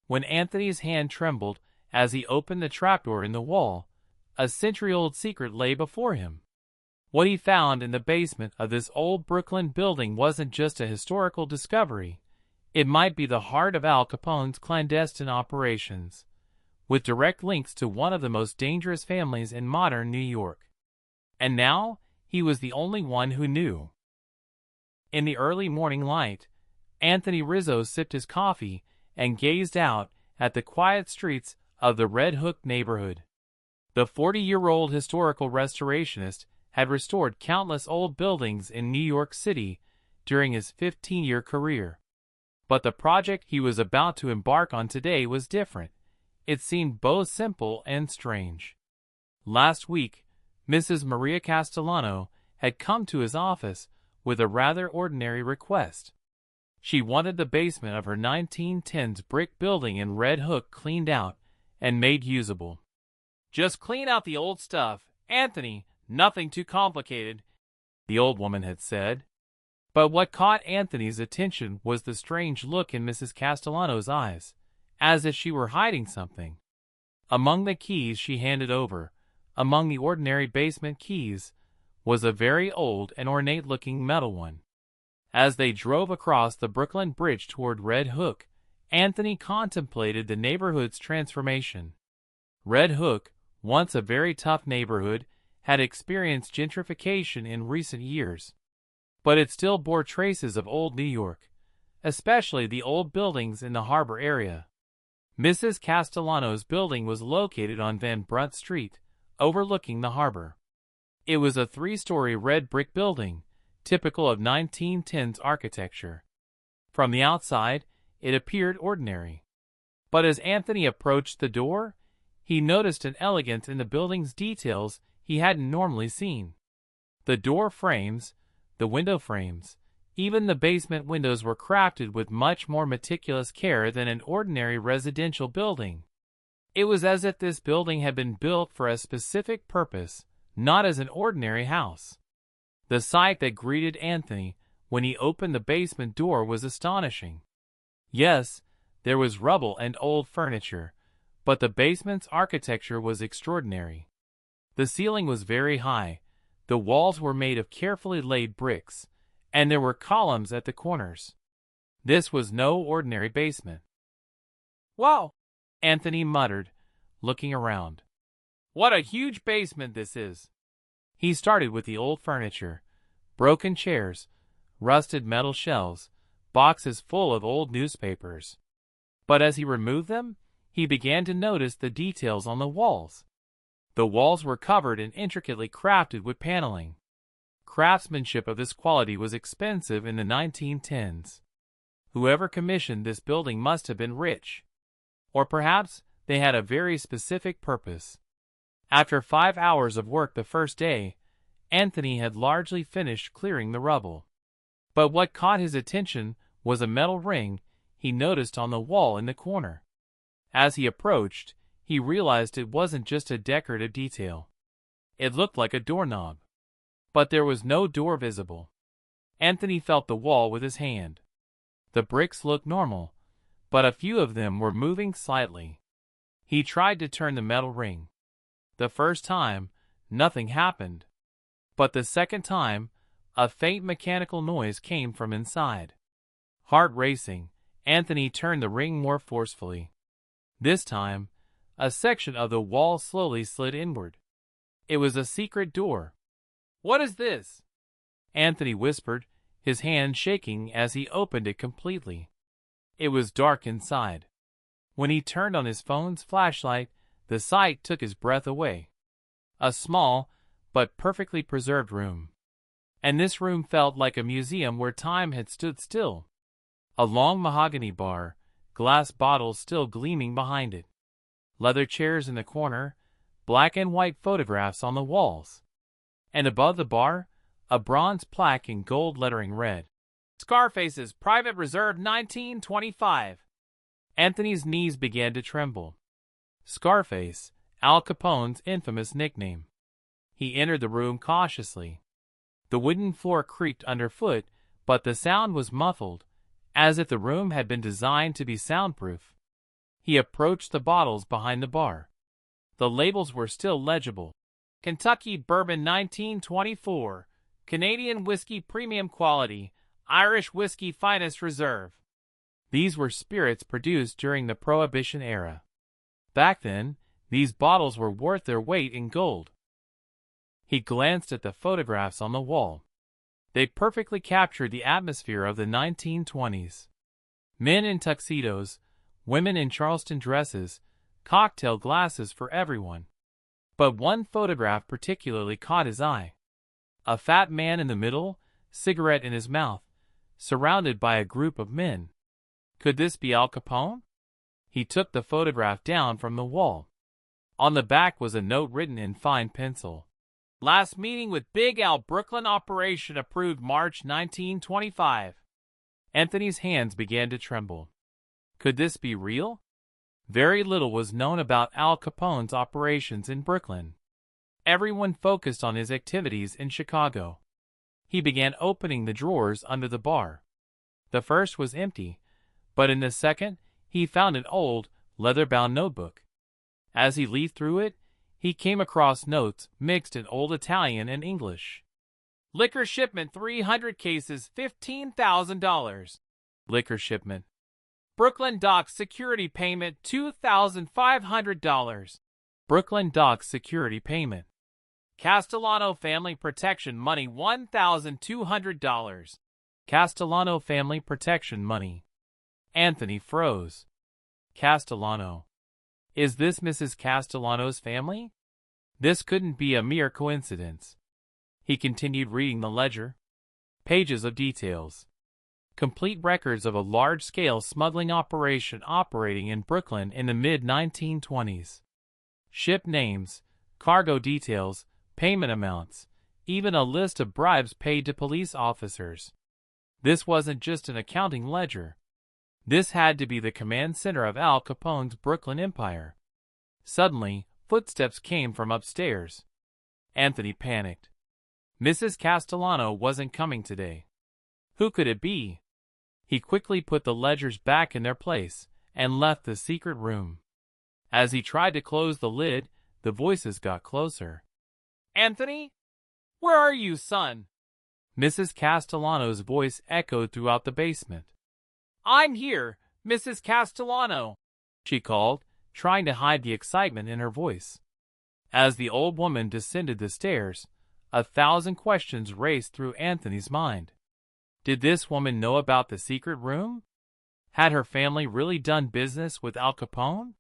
When Anthony's hand trembled as he opened the trapdoor in the wall, a century-old secret lay before him. What he found in the basement of this old Brooklyn building wasn't just a historical discovery. It might be the heart of Al Capone's clandestine operations, with direct links to one of the most dangerous families in modern New York. And now, he was the only one who knew. In the early morning light, Anthony Rizzo sipped his coffee and gazed out at the quiet streets of the Red Hook neighborhood. The 40-year-old historical restorationist had restored countless old buildings in New York City during his 15-year career. But the project he was about to embark on today was different. It seemed both simple and strange. Last week, Mrs. Maria Castellano had come to his office with a rather ordinary request. She wanted the basement of her 1910s brick building in Red Hook cleaned out and made usable. "Just clean out the old stuff, Anthony, nothing too complicated," the old woman had said. But what caught Anthony's attention was the strange look in Mrs. Castellano's eyes, as if she were hiding something. Among the keys she handed over, among the ordinary basement keys, was a very old and ornate-looking metal one. As they drove across the Brooklyn Bridge toward Red Hook, Anthony contemplated the neighborhood's transformation. Red Hook, once a very tough neighborhood, had experienced gentrification in recent years. But it still bore traces of old New York, especially the old buildings in the harbor area. Mrs. Castellano's building was located on Brunt Street, overlooking the harbor. It was a 3-story red brick building, typical of 1910s architecture. From the outside, it appeared ordinary. But as Anthony approached the door, he noticed an elegance in the building's details he hadn't normally seen. The door frames, the window frames, even the basement windows were crafted with much more meticulous care than an ordinary residential building. It was as if this building had been built for a specific purpose, not as an ordinary house. The sight that greeted Anthony when he opened the basement door was astonishing. Yes, there was rubble and old furniture, but the basement's architecture was extraordinary. The ceiling was very high, the walls were made of carefully laid bricks, and there were columns at the corners. This was no ordinary basement. "Wow!" Anthony muttered, looking around. "What a huge basement this is!" He started with the old furniture, broken chairs, rusted metal shelves, boxes full of old newspapers. But as he removed them, he began to notice the details on the walls. The walls were covered and intricately crafted with paneling. Craftsmanship of this quality was expensive in the 1910s. Whoever commissioned this building must have been rich. Or perhaps they had a very specific purpose. After 5 hours of work the first day, Anthony had largely finished clearing the rubble. But what caught his attention was a metal ring he noticed on the wall in the corner. As he approached, he realized it wasn't just a decorative detail. It looked like a doorknob. But there was no door visible. Anthony felt the wall with his hand. The bricks looked normal, but a few of them were moving slightly. He tried to turn the metal ring. The first time, nothing happened. But the second time, a faint mechanical noise came from inside. Heart racing, Anthony turned the ring more forcefully. This time, a section of the wall slowly slid inward. It was a secret door. "What is this?" Anthony whispered, his hand shaking as he opened it completely. It was dark inside. When he turned on his phone's flashlight, the sight took his breath away. A small, but perfectly preserved room. And this room felt like a museum where time had stood still. A long mahogany bar, glass bottles still gleaming behind it. Leather chairs in the corner, black and white photographs on the walls. And above the bar, a bronze plaque in gold lettering read, "Scarface's Private Reserve 1925. Anthony's knees began to tremble. Scarface, Al Capone's infamous nickname. He entered the room cautiously. The wooden floor creaked underfoot, but the sound was muffled, as if the room had been designed to be soundproof. He approached the bottles behind the bar. The labels were still legible. Kentucky Bourbon 1924, Canadian Whiskey Premium Quality, Irish Whiskey Finest Reserve. These were spirits produced during the Prohibition era. Back then, these bottles were worth their weight in gold. He glanced at the photographs on the wall. They perfectly captured the atmosphere of the 1920s. Men in tuxedos, women in Charleston dresses, cocktail glasses for everyone. But one photograph particularly caught his eye. A fat man in the middle, cigarette in his mouth, surrounded by a group of men. Could this be Al Capone? He took the photograph down from the wall. On the back was a note written in fine pencil. Last meeting with Big Al, Brooklyn operation approved March 1925. Anthony's hands began to tremble. Could this be real? Very little was known about Al Capone's operations in Brooklyn. Everyone focused on his activities in Chicago. He began opening the drawers under the bar. The first was empty, but in the second, he found an old, leather-bound notebook. As he leafed through it, he came across notes mixed in Old Italian and English. Liquor shipment 300 cases, $15,000. Liquor shipment. Brooklyn Docks security payment $2,500. Brooklyn Docks security payment. Castellano family protection money $1,200. Castellano family protection money. Anthony froze. Castellano. Is this Mrs. Castellano's family? This couldn't be a mere coincidence. He continued reading the ledger. Pages of details. Complete records of a large-scale smuggling operation operating in Brooklyn in the mid-1920s. Ship names, cargo details, payment amounts, even a list of bribes paid to police officers. This wasn't just an accounting ledger. This had to be the command center of Al Capone's Brooklyn empire. Suddenly, footsteps came from upstairs. Anthony panicked. Mrs. Castellano wasn't coming today. Who could it be? He quickly put the ledgers back in their place and left the secret room. As he tried to close the lid, the voices got closer. Anthony? Where are you, son? Mrs. Castellano's voice echoed throughout the basement. I'm here, Mrs. Castellano, she called, trying to hide the excitement in her voice. As the old woman descended the stairs, 1,000 questions raced through Anthony's mind. Did this woman know about the secret room? Had her family really done business with Al Capone?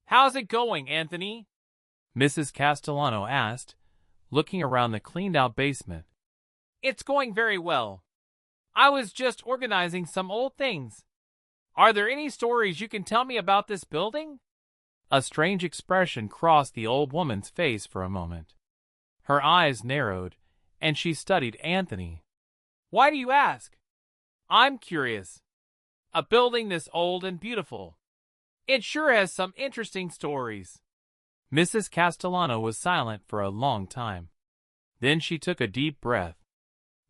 How's it going, Anthony? Mrs. Castellano asked, looking around the cleaned-out basement. It's going very well. I was just organizing some old things. Are there any stories you can tell me about this building? A strange expression crossed the old woman's face for a moment. Her eyes narrowed, and she studied Anthony. Why do you ask? I'm curious. A building this old and beautiful. It sure has some interesting stories. Mrs. Castellano was silent for a long time. Then she took a deep breath.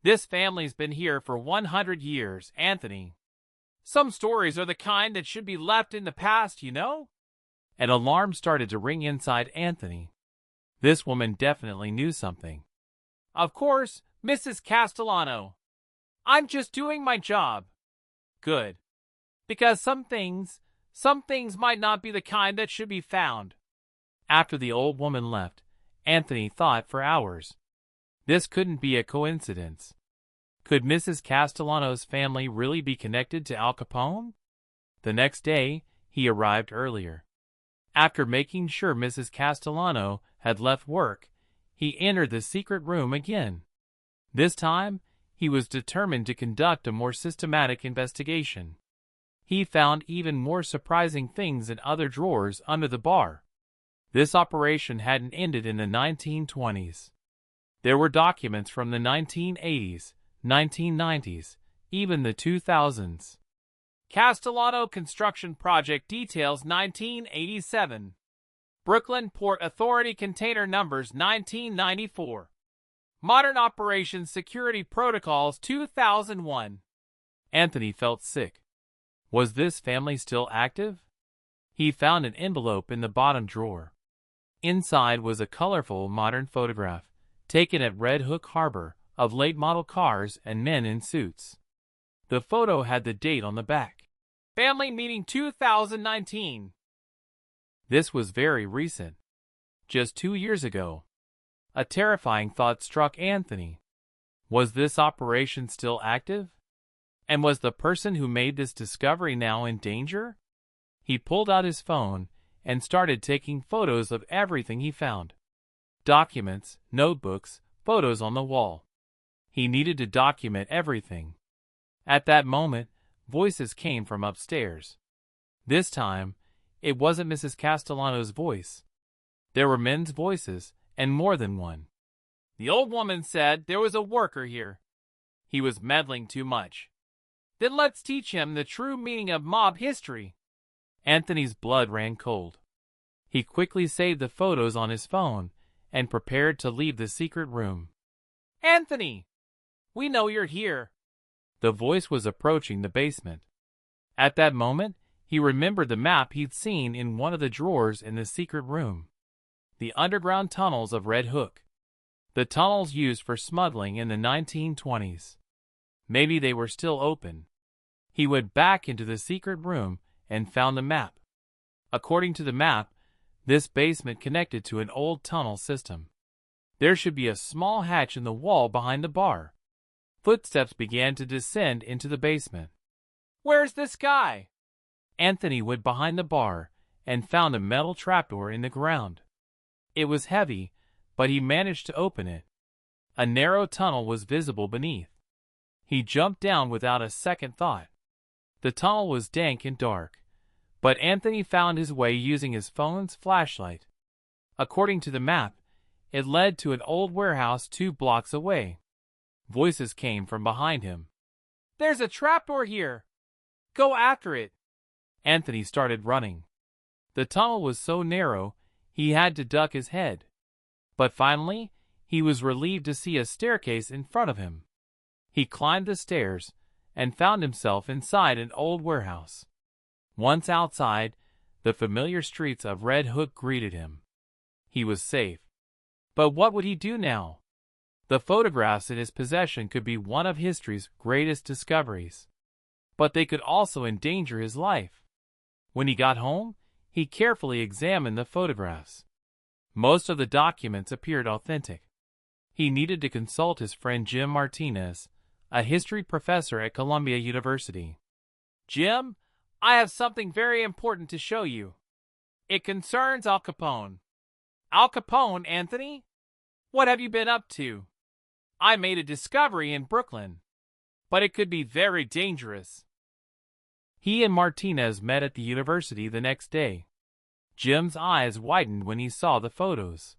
This family's been here for 100 years, Anthony. Some stories are the kind that should be left in the past, you know? An alarm started to ring inside Anthony. This woman definitely knew something. Of course, Mrs. Castellano. I'm just doing my job. Good. Because some things might not be the kind that should be found. After the old woman left, Anthony thought for hours. This couldn't be a coincidence. Could Mrs. Castellano's family really be connected to Al Capone? The next day, he arrived earlier. After making sure Mrs. Castellano had left work, he entered the secret room again. This time, he was determined to conduct a more systematic investigation. He found even more surprising things in other drawers under the bar. This operation hadn't ended in the 1920s. There were documents from the 1980s, 1990s, even the 2000s. Castellano Construction Project Details 1987. Brooklyn Port Authority Container Numbers 1994. Modern Operations Security Protocols 2001. Anthony felt sick. Was this family still active? He found an envelope in the bottom drawer. Inside was a colorful modern photograph, taken at Red Hook Harbor, of late-model cars and men in suits. The photo had the date on the back. Family Meeting 2019. This was very recent. Just 2 years ago. A terrifying thought struck Anthony. Was this operation still active? And was the person who made this discovery now in danger? He pulled out his phone and started taking photos of everything he found. Documents, notebooks, photos on the wall. He needed to document everything. At that moment, voices came from upstairs. This time, it wasn't Mrs. Castellano's voice. There were men's voices, and more than one. The old woman said there was a worker here. He was meddling too much. Then let's teach him the true meaning of mob history. Anthony's blood ran cold. He quickly saved the photos on his phone and prepared to leave the secret room. Anthony! We know you're here. The voice was approaching the basement. At that moment, he remembered the map he'd seen in one of the drawers in the secret room. The underground tunnels of Red Hook. The tunnels used for smuggling in the 1920s. Maybe they were still open. He went back into the secret room and found the map. According to the map, this basement connected to an old tunnel system. There should be a small hatch in the wall behind the bar. Footsteps began to descend into the basement. Where's this guy? Anthony went behind the bar and found a metal trapdoor in the ground. It was heavy, but he managed to open it. A narrow tunnel was visible beneath. He jumped down without a second thought. The tunnel was dank and dark, but Anthony found his way using his phone's flashlight. According to the map, it led to an old warehouse 2 blocks away. Voices came from behind him. There's a trapdoor here. Go after it. Anthony started running. The tunnel was so narrow, he had to duck his head. But finally, he was relieved to see a staircase in front of him. He climbed the stairs and found himself inside an old warehouse. Once outside, the familiar streets of Red Hook greeted him. He was safe. But what would he do now? The photographs in his possession could be one of history's greatest discoveries. But they could also endanger his life. When he got home, he carefully examined the photographs. Most of the documents appeared authentic. He needed to consult his friend Jim Martinez, a history professor at Columbia University. Jim, I have something very important to show you. It concerns Al Capone. Al Capone, Anthony? What have you been up to? I made a discovery in Brooklyn, but it could be very dangerous. He and Martinez met at the university the next day. Jim's eyes widened when he saw the photos.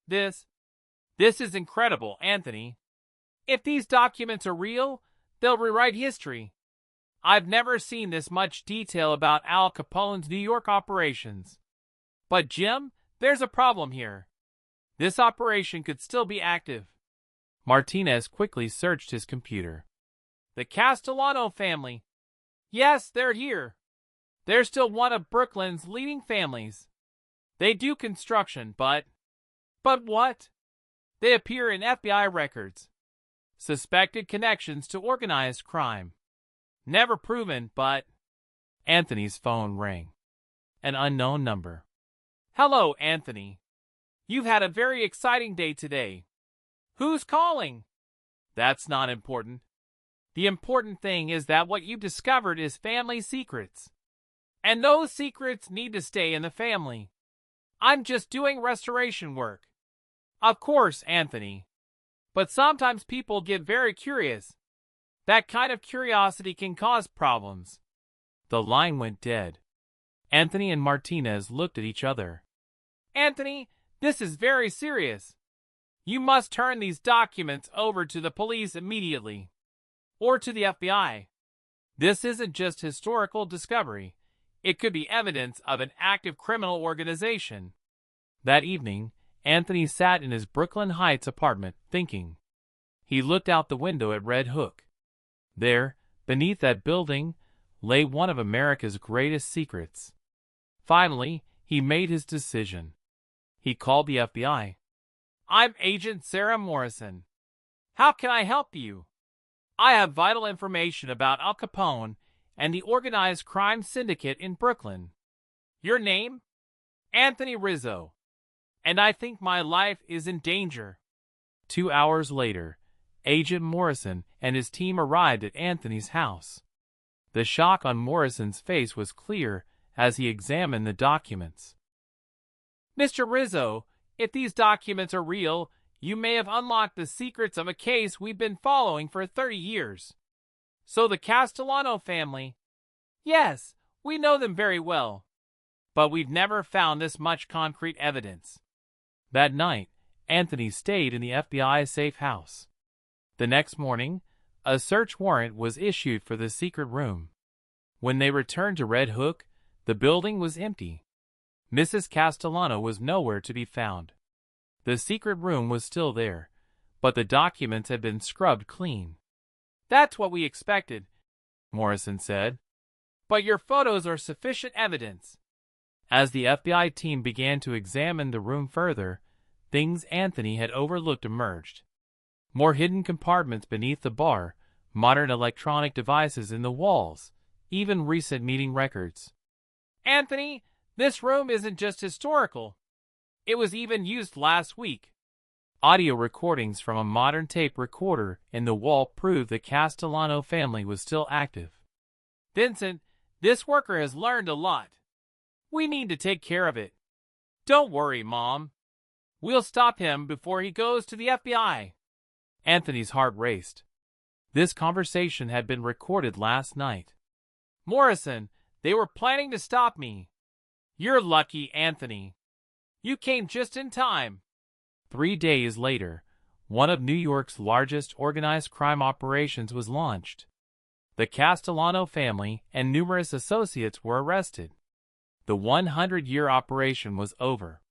This is incredible, Anthony. If these documents are real, they'll rewrite history. I've never seen this much detail about Al Capone's New York operations. But Jim, there's a problem here. This operation could still be active. Martinez quickly searched his computer. The Castellano family. Yes, they're here. They're still one of Brooklyn's leading families. They do construction, but what? They appear in FBI records. Suspected connections to organized crime. Never proven, but... Anthony's phone rang. An unknown number. Hello, Anthony. You've had a very exciting day today. Who's calling? That's not important. The important thing is that what you've discovered is family secrets. And those secrets need to stay in the family. I'm just doing restoration work. Of course, Anthony. But sometimes people get very curious. That kind of curiosity can cause problems. The line went dead. Anthony and Martinez looked at each other. Anthony, this is very serious. You must turn these documents over to the police immediately. Or to the FBI. This isn't just historical discovery. It could be evidence of an active criminal organization. That evening, Anthony sat in his Brooklyn Heights apartment, thinking. He looked out the window at Red Hook. There, beneath that building, lay one of America's greatest secrets. Finally, he made his decision. He called the FBI. "I'm Agent Sarah Morrison. How can I help you? I have vital information about Al Capone and the organized crime syndicate in Brooklyn. Your name? Anthony Rizzo. And I think my life is in danger." 2 hours later, Agent Morrison and his team arrived at Anthony's house. The shock on Morrison's face was clear as he examined the documents. "Mr. Rizzo, if these documents are real, you may have unlocked the secrets of a case we've been following for 30 years. So the Castellano family? Yes, we know them very well. But we've never found this much concrete evidence." That night, Anthony stayed in the FBI's safe house. The next morning, a search warrant was issued for the secret room. When they returned to Red Hook, the building was empty. Mrs. Castellano was nowhere to be found. The secret room was still there, but the documents had been scrubbed clean. "That's what we expected," Morrison said. "But your photos are sufficient evidence." As the FBI team began to examine the room further, things Anthony had overlooked emerged. More hidden compartments beneath the bar, modern electronic devices in the walls, even recent meeting records. "Anthony, this room isn't just historical. It was even used last week." Audio recordings from a modern tape recorder in the wall proved the Castellano family was still active. "Vincent, this worker has learned a lot. We need to take care of it." "Don't worry, Mom. We'll stop him before he goes to the FBI." Anthony's heart raced. This conversation had been recorded last night. "Morrison, they were planning to stop me." "You're lucky, Anthony. You came just in time." 3 days later, one of New York's largest organized crime operations was launched. The Castellano family and numerous associates were arrested. The 100-year operation was over.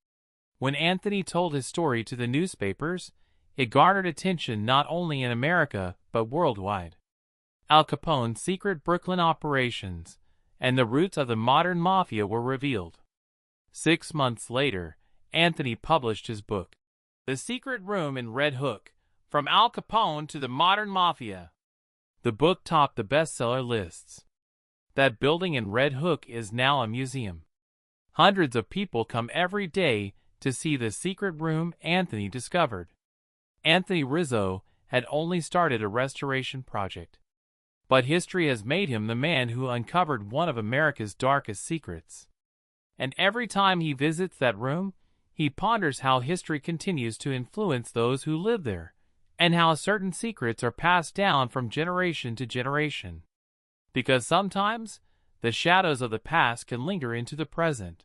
When Anthony told his story to the newspapers, it garnered attention not only in America but worldwide. Al Capone's secret Brooklyn operations and the roots of the modern Mafia were revealed. 6 months later, Anthony published his book, The Secret Room in Red Hook, From Al Capone to the Modern Mafia. The book topped the bestseller lists. That building in Red Hook is now a museum. Hundreds of people come every day to see the secret room Anthony discovered. Anthony Rizzo had only started a restoration project, but history has made him the man who uncovered one of America's darkest secrets. And every time he visits that room, he ponders how history continues to influence those who live there, and how certain secrets are passed down from generation to generation. Because sometimes, the shadows of the past can linger into the present.